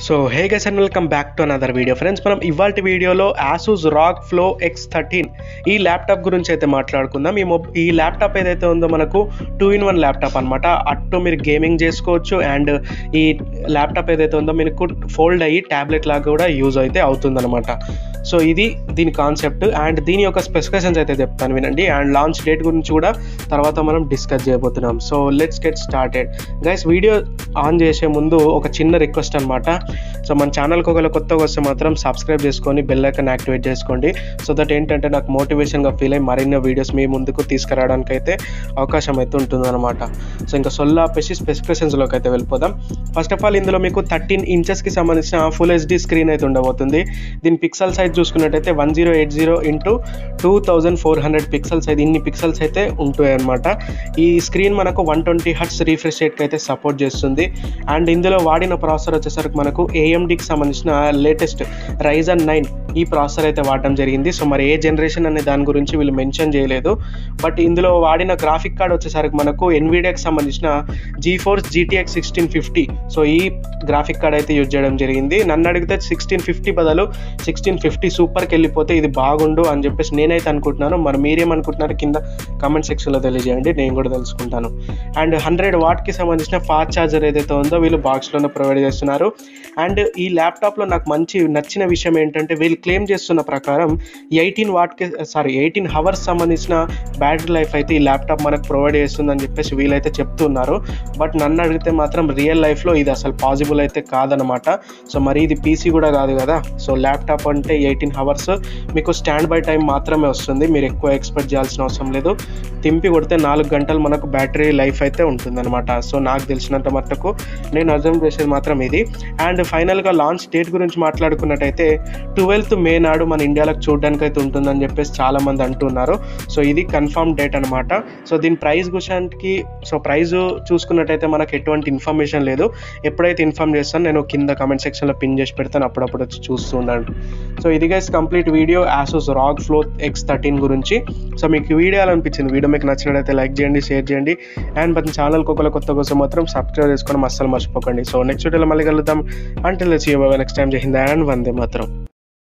So hey guys and welcome back to another video friends. మనం ఇవాల్టి వీడియోలో ASUS ROG Flow X13 ఈ laptop గురించి అయితే మాట్లాడుకుందాం. ఈ ల్యాప్టాప్ ఏదైతే ఉందో మనకు 2-in-1 ల్యాప్టాప్ అనమాట. అటు మీరు గేమింగ్ చేసుకోవచ్చు అండ్ ఈ ల్యాప్టాప్ ఏదైతే ఉందో మీకు ఫోల్డ్ అయ్యి ట్యాబ్లెట్ లాగా కూడా యూజ్ అయితే అవుతుందన్నమాట. సో ఇది దీని కాన్సెప్ట్ అండ్ దీని యొక్క స్పెసిఫికేషన్స్ అయితే చెప్తాను వినండి. అండ్ లాంచ్ డేట్ గురించి కూడా తర్వాత మనం డిస్కస్ చేయబోతున్నాం. So let's get started guys. Video on చేసే ముందు ఒక చిన్న రిక్వెస్ట్ అనమాట. సో మన ఛానల్కి ఒకవేళ కొత్తగా వస్తే మాత్రం సబ్స్క్రైబ్ చేసుకొని బెల్ ఐకాన్ యాక్టివేట్ చేసుకోండి. సో దట్ ఏంటంటే నాకు మోటివేషన్గా ఫీల్ అయ్యి మరిన్ని వీడియోస్ మీ ముందుకు తీసుకురావడానికి అయితే అవకాశం అయితే ఉంటుందన్నమాట. సో ఇంకా సొల్లా ఆపేసి స్పెసిఫికేషన్స్లోకి అయితే వెళ్ళిపోదాం. ఫస్ట్ ఆఫ్ ఆల్ ఇందులో మీకు 13 ఇంచెస్కి సంబంధించిన ఫుల్ హెచ్డి స్క్రీన్ అయితే ఉండబోతుంది. దీని పిక్సెల్ సైజ్ చూసుకున్నట్టయితే 1080x2400 పిక్సెల్స్ అయితే ఇన్ని పిక్సెల్స్ అయితే ఉంటాయి అనమాట. ఈ స్క్రీన్ మనకు 120 హర్ట్స్ రీఫ్రెష్ రేట్కి అయితే సపోర్ట్ చేస్తుంది. అండ్ ఇందులో వాడిన ప్రాసెసర్ వచ్చేసరికి మనకు AMDకి సంబంధించిన లేటెస్ట్ Ryzen 9 ఈ ప్రాసెసర్ అయితే వాడడం జరిగింది. సో మరి ఏ జనరేషన్ అనే దాని గురించి వీళ్ళు మెన్షన్ చేయలేదు. బట్ ఇందులో వాడిన గ్రాఫిక్ కార్డ్ వచ్చేసరికి మనకు NVIDIAకి సంబంధించిన GeForce GTX 1650 సో ఈ గ్రాఫిక్ కార్డ్ అయితే యూజ్ చేయడం జరిగింది. నన్ను అడిగితే 1650 బదులు 1650 సూపర్కి వెళ్ళిపోతే ఇది బాగుండు అని చెప్పేసి నేనైతే అనుకుంటున్నాను. మరి మీరేమనుకుంటున్నారు కింద కామెంట్ సెక్షన్లో తెలియజేయండి, నేను కూడా తెలుసుకుంటాను. అండ్ 100 వాట్కి సంబంధించిన ఫాస్ట్ ఛార్జర్ ఏదైతే ఉందో వీళ్ళు బాక్స్లోనే ప్రొవైడ్ చేస్తున్నారు. అండ్ ఈ ల్యాప్టాప్లో నాకు నచ్చిన విషయం ఏంటంటే వీళ్ళు క్లెయిమ్ చేస్తున్న ప్రకారం 18 అవర్స్ సంబంధించిన బ్యాటరీ లైఫ్ అయితే ఈ ల్యాప్టాప్ మనకు ప్రొవైడ్ చేస్తుందని చెప్పేసి వీళ్ళైతే చెప్తున్నారు. బట్ నన్ను అడిగితే మాత్రం రియల్ లైఫ్లో ఇది అసలు పాసిబుల్ అయితే కాదనమాట. సో మరి ఇది పీసీ కూడా కాదు కదా. సో ల్యాప్టాప్ అంటే 18 అవర్స్ మీకు స్టాండ్ బై టైం మాత్రమే వస్తుంది. మీరు ఎక్కువ ఎక్స్పెక్ట్ చేయాల్సిన అవసరం లేదు. తింపి కొడితే 4 గంటలు మనకు బ్యాటరీ లైఫ్ అయితే ఉంటుందన్నమాట. సో నాకు తెలిసినంత మట్టుకు నేను అర్థం చేసేది మాత్రం ఇది. అండ్ ఫైనల్గా లాంచ్ డేట్ గురించి మాట్లాడుకున్నట్టయితే 12th మే నాడు మన ఇండియాలోకి చూడడానికి అయితే ఉంటుందని చెప్పేసి చాలామంది అంటున్నారు. సో ఇది కన్ఫర్మ్ డేట్ అనమాట. సో దీని ప్రైస్ గుషానికి ప్రైస్ చూసుకున్నట్టయితే మనకు ఎటువంటి ఇన్ఫర్మేషన్ లేదు. ఎప్పుడైతే ఇన్ఫార్మ్ చేస్తాను నేను కింద కామెంట్ సెక్షన్లో పిన్ చేసి పెడతాను, అప్పుడప్పుడు వచ్చి చూస్తూ ఉండండి. సో ఇది guys complete video ASUS ROG Flow X13 గురించి. సో మీకు వీడియో ఎలా అనిపించింది? వీడియో మీకు నచ్చినట్లయితే లైక్ చేయండి, షేర్ చేయండి. అండ్ మన ఛానల్కి ఒకవేళ కొత్త కోసం మాత్రం సబ్స్క్రైబ్ చేసుకోవడం అస్సలు మర్చిపోకండి. సో నెక్స్ట్ వీడియోలో మళ్ళీ కలుద్దాం. Until see you next time. జై హింద్ అండ్ వందే మాతరం.